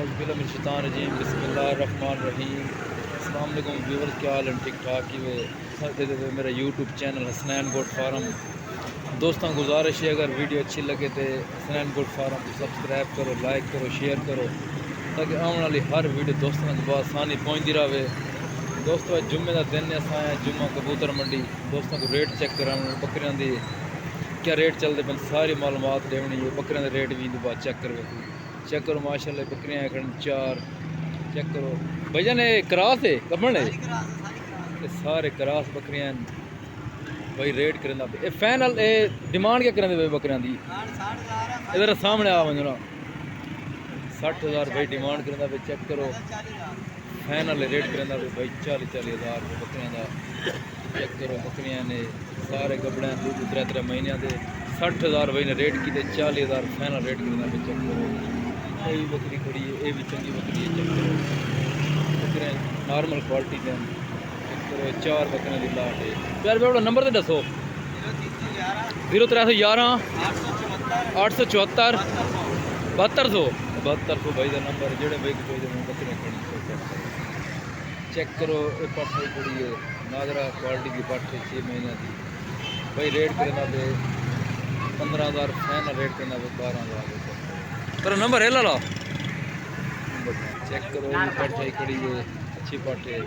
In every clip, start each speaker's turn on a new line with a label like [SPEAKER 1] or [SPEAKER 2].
[SPEAKER 1] रजीम बिस्मिल्लाहिर्रहमानिर्रहीम। अस्सलाम वालेकुम व्यूअर्स, क्या हाल है? ठीक ठाक ही वे मेरा YouTube channel Hasnain goat farm. दोस्तों गुजारिश है, अगर वीडियो अच्छी लगे तो हसनैन गोट फार्म को सब्सक्राइब करो, लाइक करो, शेयर करो, ताकि आने वाली हर वीडियो दोस्तों के बाद आसानी पहुँचती रहे। दोस्तों जुम्मे का दिन असा है, जुम्मा कबूतर मंडी। दोस्तों को रेट चेक करा, बकरियां की क्या रेट चलते पे, सारी मालूमात देनी है। बकरियां के रेट भी बाद चेक करो माशाल्लाह। बकरियां खड़न चार, चेक करो भैया ने क्रास है कमल है, सारे क्रास बकरियां भाई। रेट करना पे फाइनल डिमांड क्या करेंगे बकरियां की? इधर सामने आ वजना 60,000 भाई डिमांड करना पे। चेक करो फाइनल रेट करना पे भाई 40,000 बकरियां का। चेक करो बकरियां ने सारे कपड़े दूध 3 महीनों के 60,000 भाई ने रेट की, 40,000 फाइनल रेट करना पे। चेक करो ये भी बकरी खड़ी है, ये भी चंगी बकरी है। चेक करो बकरियां नॉर्मल क्वालिटी के। चेक करो 4 बकरियां की लाट है। प्यार भाई नंबर तो दसो। 0311 874 7200 भाई का नंबर जोड़े भाई को बकरियां खड़ी। चेक करो ये पट्ठ खड़ी है, नागरा क्वालिटी की पट्ठ है, 6 महीने की भाई। रेट करना पे 15,000 फाइनल रेट करना पे 12,000 पर नंबर है ला लो। चेक करो ये पट्ठ खड़ी है, अच्छी पट्ठ है।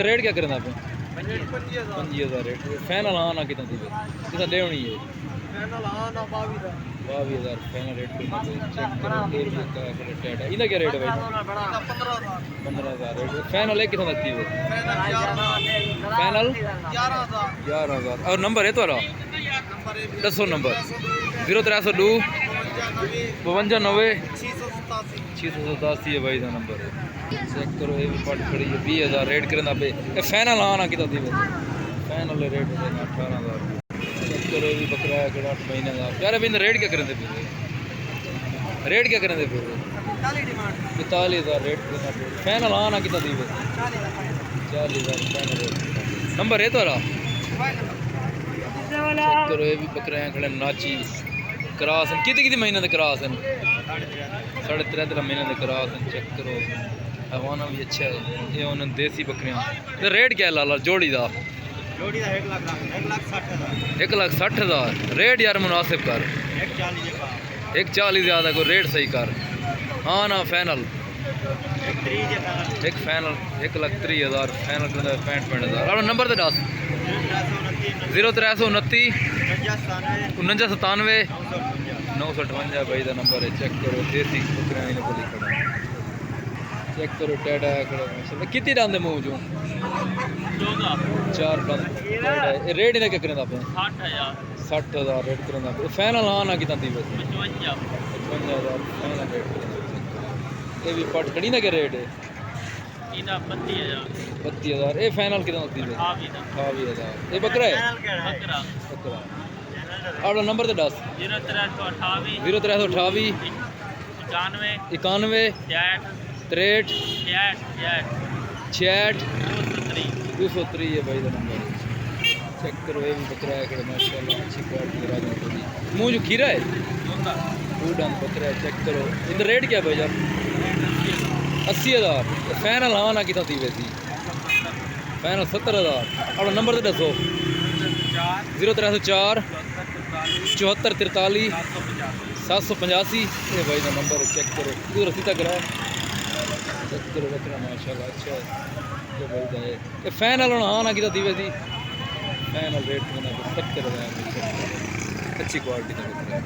[SPEAKER 1] रेट क्या करना पे? 25,000 रेट फाइनल। हाँ ना कितना दी कितना देनी है? 22,000 फाइनल रेट करना पे। चेक करो इधर क्या रेट है भाई? 15,000 रेट फाइनल है। कितना लगती है फाइनल? 11,000। और नंबर है तुम्हारा? दसो नंबर। 0302 52 90 687 है भाई का नंबर है। चेक करो ये भी पट खड़ी है, 20,000 रेट करना पे। फाइनल आना कितना दी फाइनल रेट है 18,000। चेक करो ये भी बकरा है 8 महीने का। यार अभी रेट क्या करें पे? रेट क्या करें पे? 45,000 रेट करना पे। फाइनल आना कितना दी 40,000 फाइनल रेट। नंबर है तुम्हारा? चेक करो ये भी बकरे खड़े नाची क्रास हैं। कितने महीने के क्रास हैं? 3.5 महीने के क्रास हैं। चेक करो हवाना भी अच्छा है। ये उन्होंने देसी बकरियां। तो रेट क्या है लाला जोड़ी का? 1,60,000 रेट यार मुनासिब कर। 140 ज़्यादा को रेट सही कर। हाँ ना फाइनल एक फाइनल 1,30,000 फाइनल 65,000। और नंबर तो दस। 0329 4997 958 भाई का नंबर है। चेक करो देसी बकरियां को खड़ा। चेक करो टेढ़ा खड़ा। कितनी डांदे मुँह जो 4 डांद। रेट इन्हें क्या करें आप? 60,000 रेट करें आप। फाइनल हाँ ना कितना दी? 55,000 फाइनल रेट। ये भी पट खड़ी ना क्या रेट है? 32,000। ये फाइनल कितना दी? 28,000। ये बकरा है बकरा। और नंबर तो दस। 0328 91 63 66 203 है भाई का नंबर। चेक करो ये भी बकरा है माशाल्लाह, अच्छी क्वालिटी का राजा। मुँह जो खीरा है फूड बकरा है। चेक करो इधर रेट क्या भाई यार? 80,000। फाइनल हाँ ना कितना दी वैसी? फाइनल 70,000। और नंबर तो दसो। 0304 74 43 785 ये भाई का नंबर है। चेक करो तू रसी तक रहा। चेक करो बकरा माशाल्लाह अच्छा है ये भाई का है। ये फाइनल हाँ ना कितना दी वैसी? फाइनल रेट में 70,000 अच्छी क्वालिटी का बकरा है।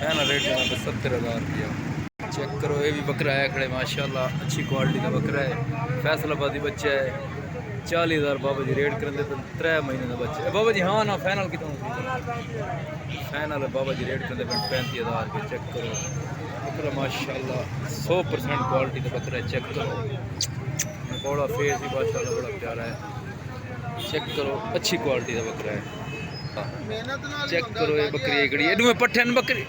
[SPEAKER 1] फाइनल रेट में 70,000 दिया। चेक करो ये भी बकरा है खड़े माशाल्लाह, अच्छी क्वालिटी का बकरा है। फैसलाबादी बच्चा है। 40,000 बाबा जी रेट करेंगे। 3 महीने का बच्चा है बाबा जी। हाँ ना फाइनल कितना? फाइनल है बाबा जी रेट करेंगे 35,000 के। चेक करो बकरा माशाल्लाह 100% क्वालिटी का बकरा है। चेक करो बड़ा फेस भी माशाल्लाह बड़ा प्यारा है। चेक करो अच्छी क्वालिटी का बकरा है। चेक करो ये बकरी एकड़ी एडू में पट्ठन बकरी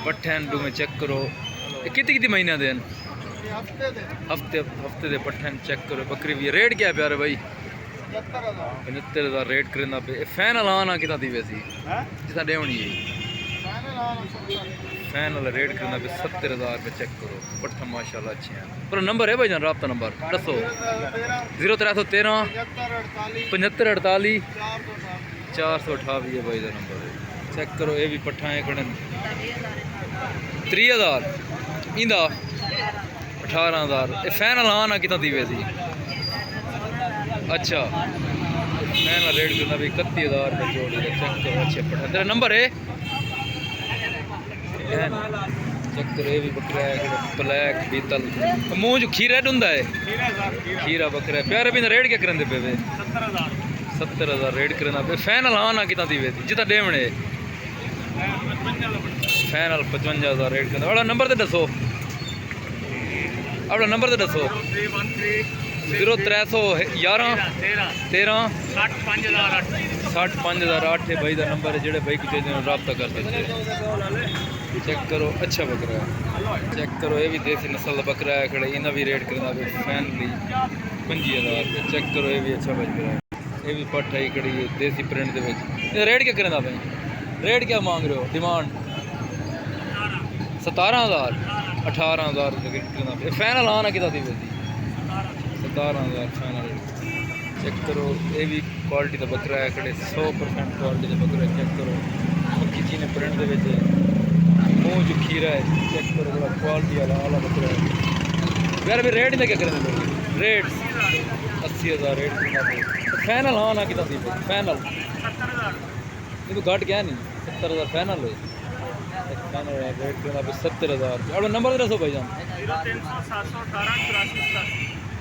[SPEAKER 1] पट्ठन डू में। चेक करो ये कितनी महीने दे हफ्ते दे पट्ठन। चेक करो बकरी भी। रेट क्या है प्यारे भाई? 75,000 रेट करना पे। फाइनल हाँ ना कितना दी वैसी जितना देनी है? फैन वाला रेट करना पे 70,000 रुपये। चेक करो पट्ठा माशाल्लाह अच्छे हैं। पर नंबर है भाईजान, रब्ता नंबर दसो। 0313 75 48 428 है भाई का नंबर। चेक करो ये भी पट्ठा है खड़े 30,000 इंदा 18,000। ये फैन हाँ ना कितना दी वैसी। अच्छा फैन का रेट करना भी 31,000 रुपये जोड़ी है। चेक करो अच्छे पट्ठा। तेरा नंबर है चेक करो ये भी बकरा है ब्लैक बीतल मुँह जो खीरा ढूंढा है। खीरा बकरा है प्यारे भी रेट क्या करेंगे पे 70,000 रेट करना पे। फैन हाँ ना कितना दी वैसी जितना डेमने फैन 55,000 रेट करना। अपना नंबर तो दसो, अपना नंबर तो दसो। 0311 13 60,508 है भाई का नंबर है। जेडे भाई को चाहिए रब्ता कर सकते हैं। चेक करो अच्छा बकरा है। चेक करो ये भी देसी नस्ल का बकरा है खड़े इन्हें भी रेट करना पे फैनली 25,000 रुपये। चेक करो ये भी अच्छा बकरा है। ये भी पट्ठ है खड़ी है देसी प्रिंट के रेट क्या करना भाई। रेट क्या मांग रहे हो डिमांड 17,000 18,000 रुपये करना पे। फैनल आना कितना दी वैसी 17,000 फैनल। चेक करो ये भी क्वालिटी का बकरा है खड़े 100% क्वालिटी का बकरा है। चेक करो मक्की चीने प्रिंट के मुँह जो खीरा है। चेक करो बड़ा क्वालिटी वाला बकरा है यार। अभी रेट में क्या करेंगे रेट 80,000 रेट करना पे। फैनल हाँ ना कितना दी फैनल ये तो घट गया नहीं 70,000 फैनल है। फैनल रेट करना पे 70,000। अब नंबर दसो भाई जान।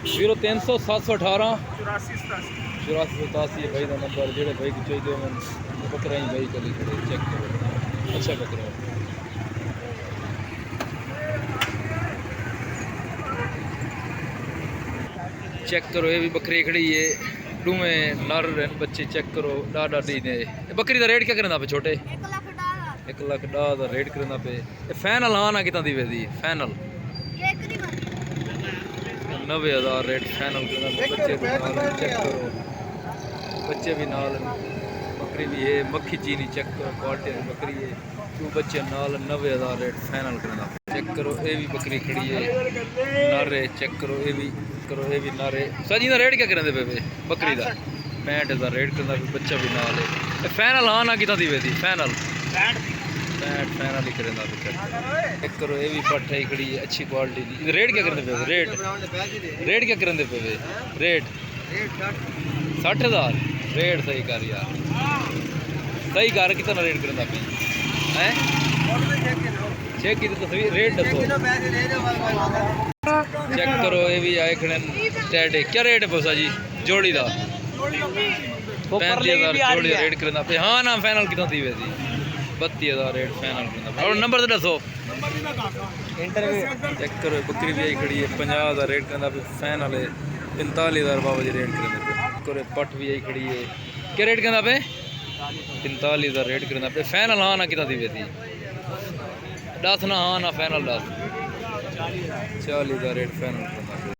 [SPEAKER 1] 0300 718 84 भाई का नंबर। जेडे भाई को चाहिए बकरा ही भाई कल खड़े। चेक करो अच्छा बकरा है। चेक करो ये भी बकरी खड़ी है डूमे नर बच्चे। चेक करो डाडा डी ने बकरी का रेट क्या करना पे छोटे 1,10,000 रेट करना पे। फैनल हाँ ना कितना दी वैसी फैनल 90,000 रेट फैनल करना पे। बच्चे भी नाल चेक करो बच्चे भी नाल बकरी भी है मक्खी चीनी। चेक करो क्वालिटी बकरी है तू बच्चे नाल 90,000 रेट फैनल करना। चेक करो ये भी बकरी खड़ी है नारे। चेक करो ये भी नारे। सजी का रेट क्या करेंगे पे बकरी का 65,000 रेट करना पे। बच्चा भी नाल है। फैनल हाँ ना कितना दी वैसी फैनल 65 फैनल ही करेंगे। चेक करो ये भी पट्ठ है खड़ी है अच्छी क्वालिटी की। रेट क्या करेंगे पे रेट क्या करेंगे पे रेट 60,000 रेट सही कर यार सही कर कितना रेट करेंगे पे हैं चेक की तस्वीर रेट दसो। चेक करो ये भी आए खड़े टैडे क्या रेट है पोसा जी जोड़ी का 35,000 जोड़ी रेट करना पे। हाँ ना फैनल कितना थी वैसी 32,000 रेट फैनल करना पे। और नंबर तो दसो। चेक करो बकरी भी आई खड़ी है 50,000 रेट करना पे। फैनल है 45,000 बाबा जी रेट करना पे। करो पट भी आई खड़ी है क्या रेट करना पे 45,000 रेट करना पे। फैनल हाँ ना कितना थी वैसी 10 ना हाँ ना फैनल 10 40,000 रेट फैनल करना पे।